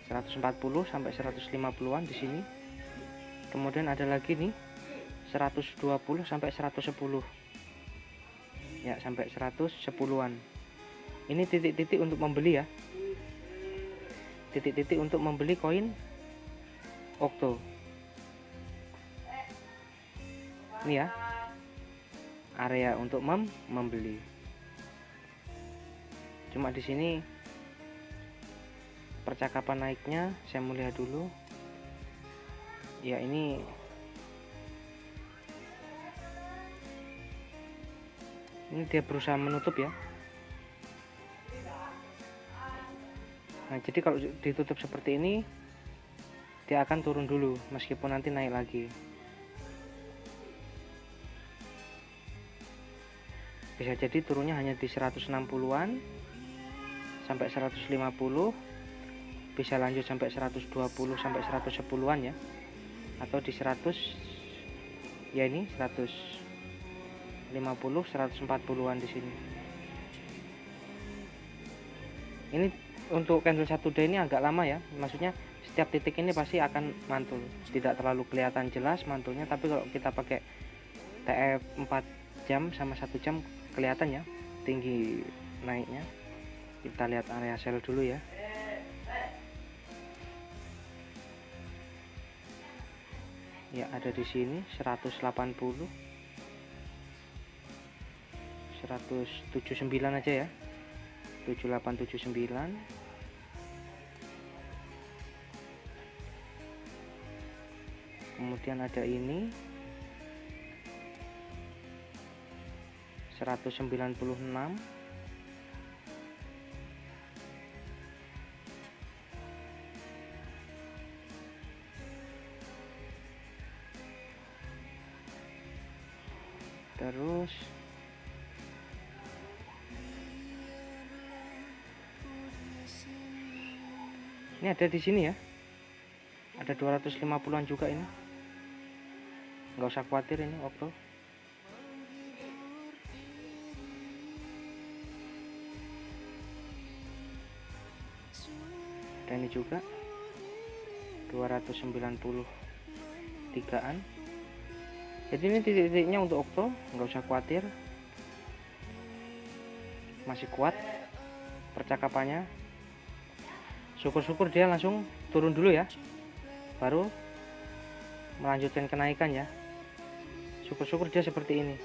140 sampai 150-an di sini. Kemudian ada lagi nih 120 sampai 110. Ya, sampai 110-an. Ini titik-titik untuk membeli ya. Titik-titik untuk membeli koin Okto. Ini ya. Area untuk membeli. Cuma di sini percakapan naiknya saya mau lihat dulu. Ya, ini dia berusaha menutup ya. Nah, jadi kalau ditutup seperti ini dia akan turun dulu meskipun nanti naik lagi. Bisa jadi turunnya hanya di 160-an sampai 150, bisa lanjut sampai 120 sampai 110-an ya, atau di 100 ya, ini 150 140-an di sini. Ini untuk candle 1 day ini agak lama ya, maksudnya setiap titik ini pasti akan mantul, tidak terlalu kelihatan jelas mantulnya, tapi kalau kita pakai TF 4 jam sama 1 jam kelihatan ya tinggi naiknya. Kita lihat area sell dulu ya. Ya, ada di sini 180 179 aja ya, 7879. Kemudian ada ini 196, terus ini ada di sini ya, ada 250-an juga ini. Nggak usah khawatir ini Okto. Dan ini juga 293-an. Jadi ini titik-titiknya untuk Okto, nggak usah khawatir, masih kuat percakapannya. Syukur-syukur dia langsung turun dulu ya, baru melanjutkan kenaikan ya. Syukur-syukur dia seperti ini.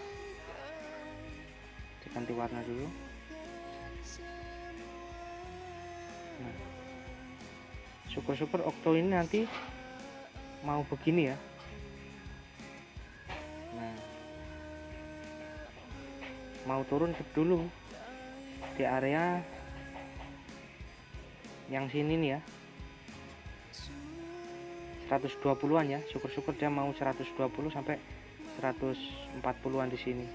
Ganti warna dulu. Nah, syukur-syukur Okto ini nanti mau begini ya. Nah, mau turun dulu di area yang sini nih ya, 120-an ya. Syukur-syukur dia mau 120 sampai 140-an di sini.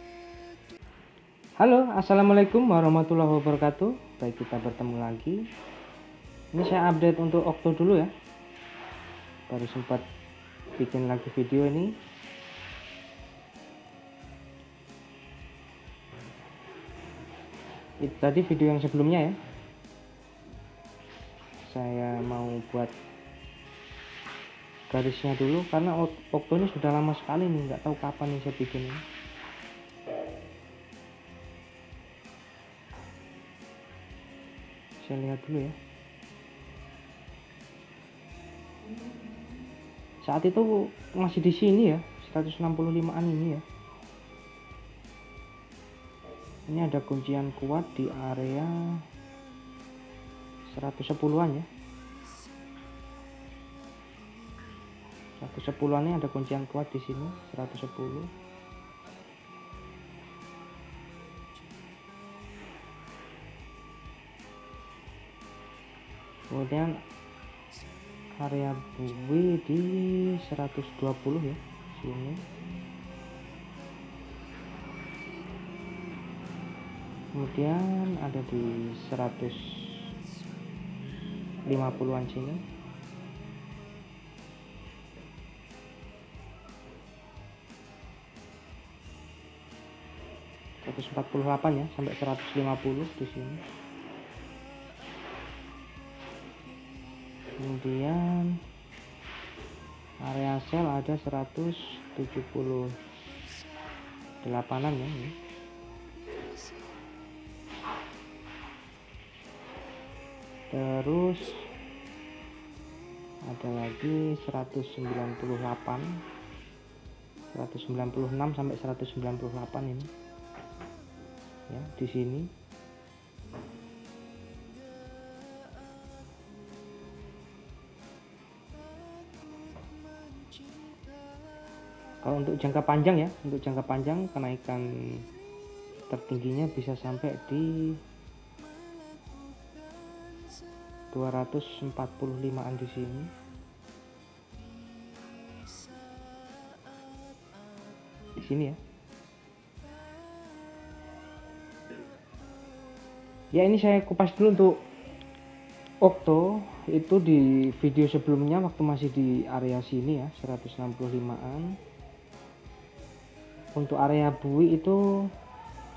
Halo, assalamualaikum warahmatullahi wabarakatuh. Baik, kita bertemu lagi. Ini saya update untuk Okto dulu ya. Baru sempat bikin lagi video ini. Itu tadi video yang sebelumnya ya. Saya mau buat garisnya dulu karena Okto ini sudah lama sekali nih, nggak tahu kapan nih saya bikin ini. Saya lihat dulu ya. Saat itu masih di sini ya, 165-an ini ya. Ini ada kuncian kuat di area 110-an ya. 110-an ini ada kuncian kuat di sini, 110. Kemudian area buwi di 120 ya, sini. Kemudian ada di 150-an sini. .148 ya, sampai 150 di sini. Kemudian area sel ada 178an ya ini. Terus ada lagi 198, 196 sampai 198 ini ya di sini. Kalau untuk jangka panjang ya, untuk jangka panjang kenaikan tertingginya bisa sampai di 245an di sini. Di sini ya. Ya ini saya kupas dulu untuk Okto. Itu di video sebelumnya waktu masih di area sini ya, 165an. Untuk area bui itu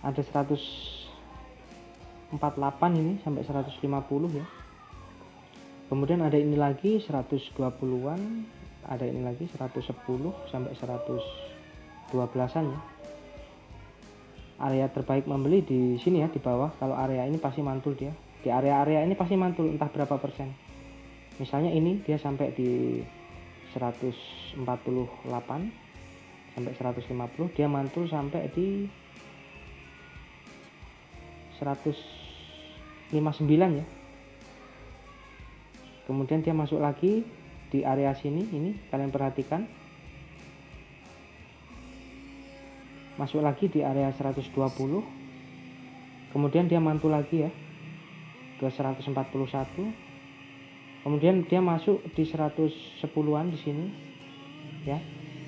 ada 148 ini sampai 150 ya. Kemudian ada ini lagi 120an, ada ini lagi 110 sampai 112an ya. Area terbaik membeli di sini ya, di bawah. Kalau area ini pasti mantul dia. Di area-area ini pasti mantul entah berapa persen. Misalnya ini dia sampai di 148 sampai 150, dia mantul sampai di 159 ya. Kemudian dia masuk lagi di area sini, ini kalian perhatikan. Masuk lagi di area 120. Kemudian dia mantul lagi ya ke 141. Kemudian dia masuk di 110an di sini. Ya.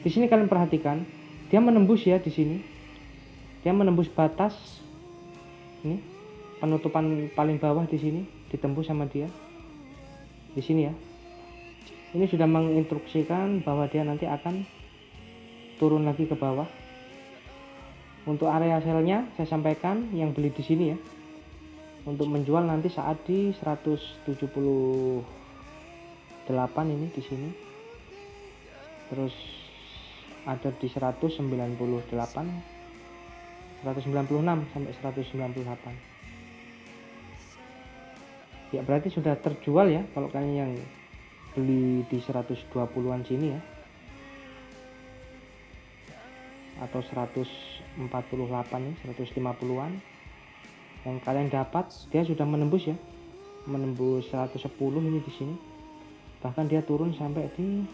Di sini kalian perhatikan, dia menembus ya di sini. Dia menembus batas. Ini penutupan paling bawah di sini ditembus sama dia. Di sini ya. Ini sudah menginstruksikan bahwa dia nanti akan turun lagi ke bawah. Untuk area selnya saya sampaikan yang beli di sini ya. Untuk menjual nanti saat di 178 ini di sini. Terus ada di 198, 196 sampai 198. Ya berarti sudah terjual ya kalau kalian yang beli di 120an sini ya. Atau 148 nih, 150an. Yang kalian dapat dia sudah menembus ya. Menembus 110 ini di sini. Bahkan dia turun sampai di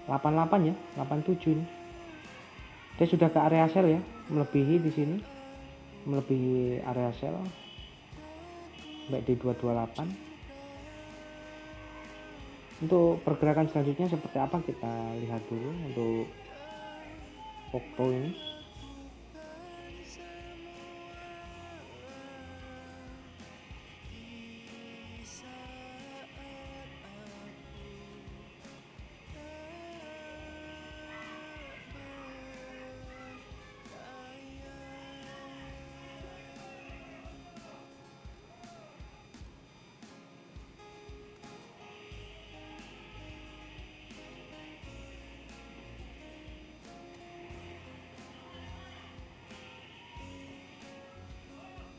88 ya, 87 ini. Dia sudah ke area sell ya, melebihi di sini. Melebihi area sell. Sampai di 228. Untuk pergerakan selanjutnya seperti apa kita lihat dulu untuk Okto ini.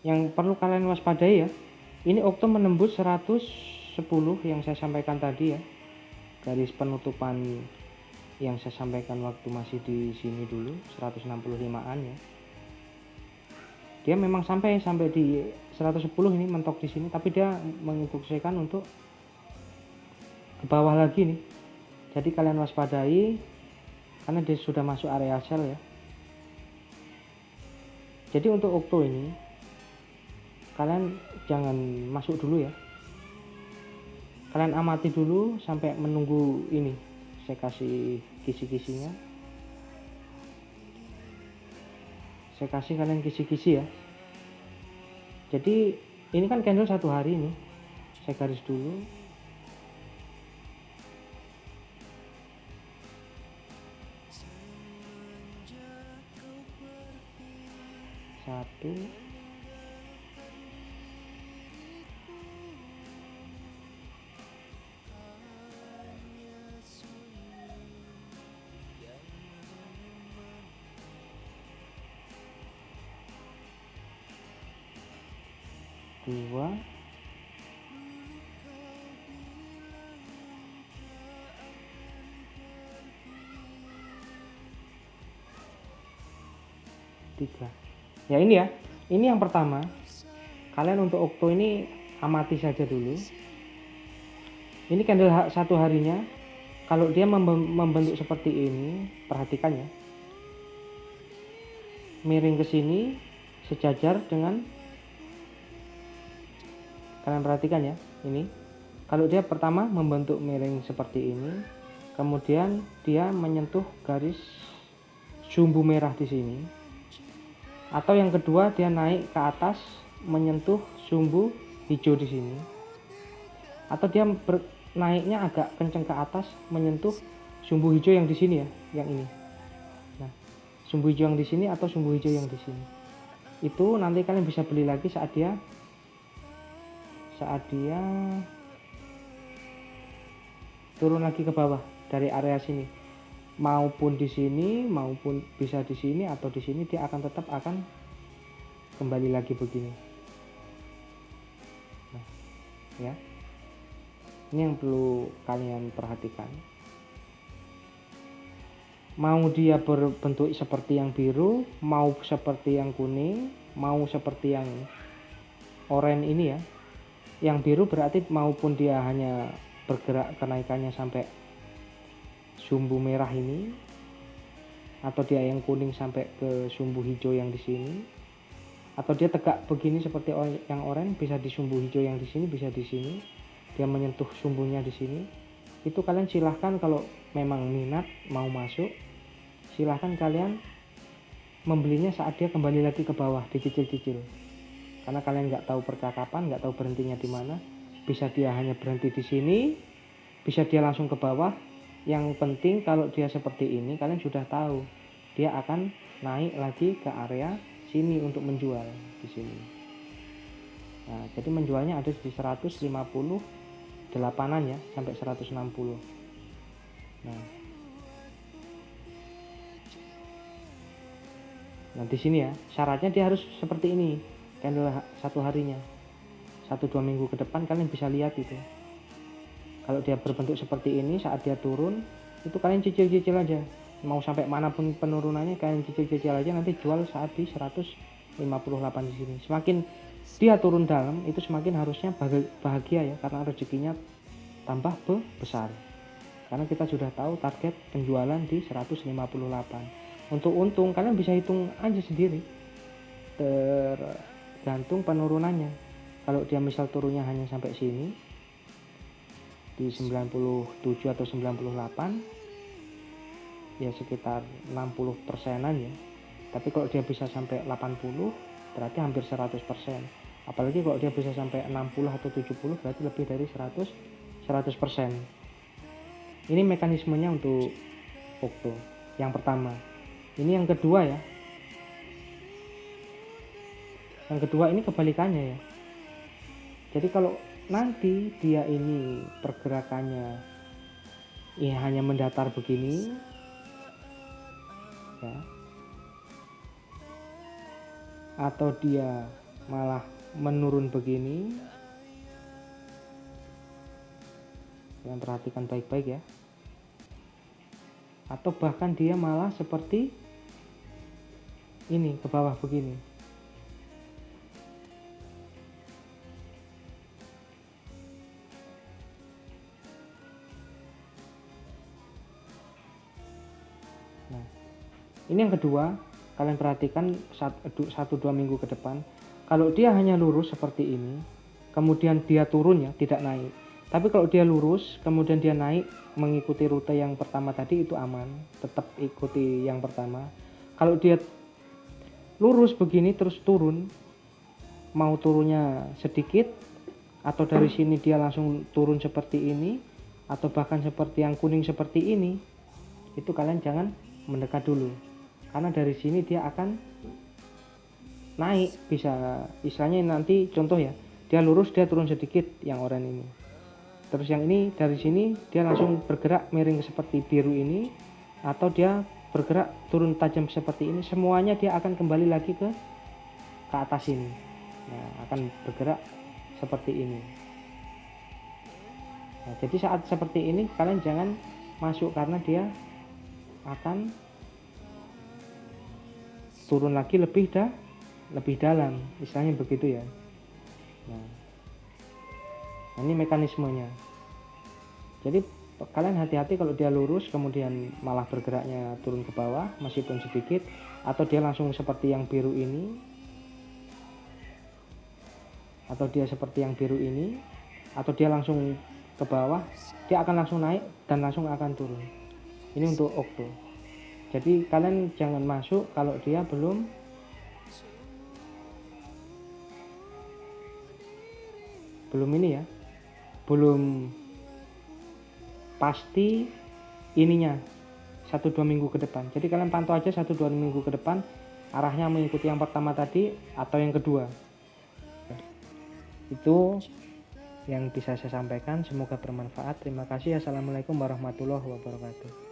Yang perlu kalian waspadai ya, ini Okto menembus 110 yang saya sampaikan tadi ya, garis penutupan yang saya sampaikan waktu masih di sini dulu, 165an ya. Dia memang sampai di 110 ini mentok di sini, tapi dia menginstruksikan untuk ke bawah lagi nih. Jadi kalian waspadai karena dia sudah masuk area sell ya. Jadi untuk Okto ini kalian jangan masuk dulu ya. Kalian amati dulu sampai menunggu ini. Saya kasih kisi-kisinya. Saya kasih kalian kisi-kisi ya. Jadi ini kan candle 1 hari ini. Saya garis dulu. Satu. 2, 3. Ya ini ya, ini yang pertama. Kalian untuk okto ini amati saja dulu. Ini candle satu harinya. Kalau dia membentuk seperti ini, perhatikan ya, miring ke sini sejajar dengan, kalian perhatikan ya, ini kalau dia pertama membentuk miring seperti ini, kemudian dia menyentuh garis sumbu merah di sini, atau yang kedua dia naik ke atas menyentuh sumbu hijau di sini, atau dia naiknya agak kenceng ke atas menyentuh sumbu hijau yang di sini ya, yang ini. Nah, sumbu hijau yang di sini atau sumbu hijau yang di sini. Itu nanti kalian bisa beli lagi saat dia turun lagi ke bawah dari area sini. Maupun di sini, maupun bisa di sini atau di sini, dia akan tetap akan kembali lagi begini. Nah, ya. Ini yang perlu kalian perhatikan. Mau dia berbentuk seperti yang biru, mau seperti yang kuning, mau seperti yang oranye ini ya. Yang biru berarti maupun dia hanya bergerak kenaikannya sampai sumbu merah ini, atau dia yang kuning sampai ke sumbu hijau yang di sini, atau dia tegak begini seperti yang oranye, bisa di sumbu hijau yang di sini, bisa di sini. Dia menyentuh sumbunya di sini. Itu kalian silahkan, kalau memang minat mau masuk, silahkan kalian membelinya saat dia kembali lagi ke bawah, dicicil-cicil. Karena kalian nggak tahu percakapan, nggak tahu berhentinya di mana. Bisa dia hanya berhenti di sini, bisa dia langsung ke bawah. Yang penting kalau dia seperti ini, kalian sudah tahu dia akan naik lagi ke area sini untuk menjual di sini. Nah, jadi menjualnya ada di 158-an ya, sampai 160. Nah, di sini ya, syaratnya dia harus seperti ini, candle satu harinya. 1-2 minggu ke depan kalian bisa lihat itu. Kalau dia berbentuk seperti ini, saat dia turun, itu kalian cicil-cicil aja. Mau sampai manapun penurunannya, kalian cicil-cicil aja, nanti jual saat di 158 di sini. Semakin dia turun dalam, itu semakin harusnya bahagia ya, karena rezekinya tambah besar. Karena kita sudah tahu target penjualan di 158. Untuk untung kalian bisa hitung aja sendiri, tergantung penurunannya. Kalau dia misal turunnya hanya sampai sini di 97 atau 98, ya sekitar 60%-an ya. Tapi kalau dia bisa sampai 80, berarti hampir 100%. Apalagi kalau dia bisa sampai 60 atau 70, berarti lebih dari 100%. Ini mekanismenya untuk okto yang pertama. Ini yang kedua ya. Yang kedua ini kebalikannya ya. Jadi kalau nanti dia ini pergerakannya ya hanya mendatar begini ya, atau dia malah menurun begini, kalian perhatikan baik-baik ya, atau bahkan dia malah seperti ini ke bawah begini. Nah, ini yang kedua, kalian perhatikan 1-2 minggu ke depan. Kalau dia hanya lurus seperti ini, kemudian dia turun ya, tidak naik. Tapi kalau dia lurus, kemudian dia naik mengikuti rute yang pertama tadi, itu aman, tetap ikuti yang pertama. Kalau dia lurus begini terus turun, mau turunnya sedikit, atau dari sini dia langsung turun seperti ini, atau bahkan seperti yang kuning seperti ini, itu kalian jangan mendekat dulu. Karena dari sini dia akan naik, bisa istilahnya nanti contoh ya, dia lurus dia turun sedikit yang oranye ini, terus yang ini dari sini dia langsung bergerak miring seperti biru ini, atau dia bergerak turun tajam seperti ini, semuanya dia akan kembali lagi ke atas ini. Nah, akan bergerak seperti ini. Nah, jadi saat seperti ini kalian jangan masuk karena dia akan turun lagi lebih dalam, istilahnya begitu ya. Nah, ini mekanismenya. Jadi kalian hati-hati kalau dia lurus kemudian malah bergeraknya turun ke bawah meskipun sedikit, atau dia langsung seperti yang biru ini, atau dia seperti yang biru ini, atau dia langsung ke bawah, dia akan langsung naik dan langsung akan turun. Ini untuk okto. Jadi kalian jangan masuk kalau dia belum ini ya, belum pasti ininya 1-2 minggu ke depan. Jadi kalian pantau aja 1-2 minggu ke depan arahnya mengikuti yang pertama tadi atau yang kedua. Itu yang bisa saya sampaikan, semoga bermanfaat. Terima kasih. Assalamualaikum warahmatullahi wabarakatuh.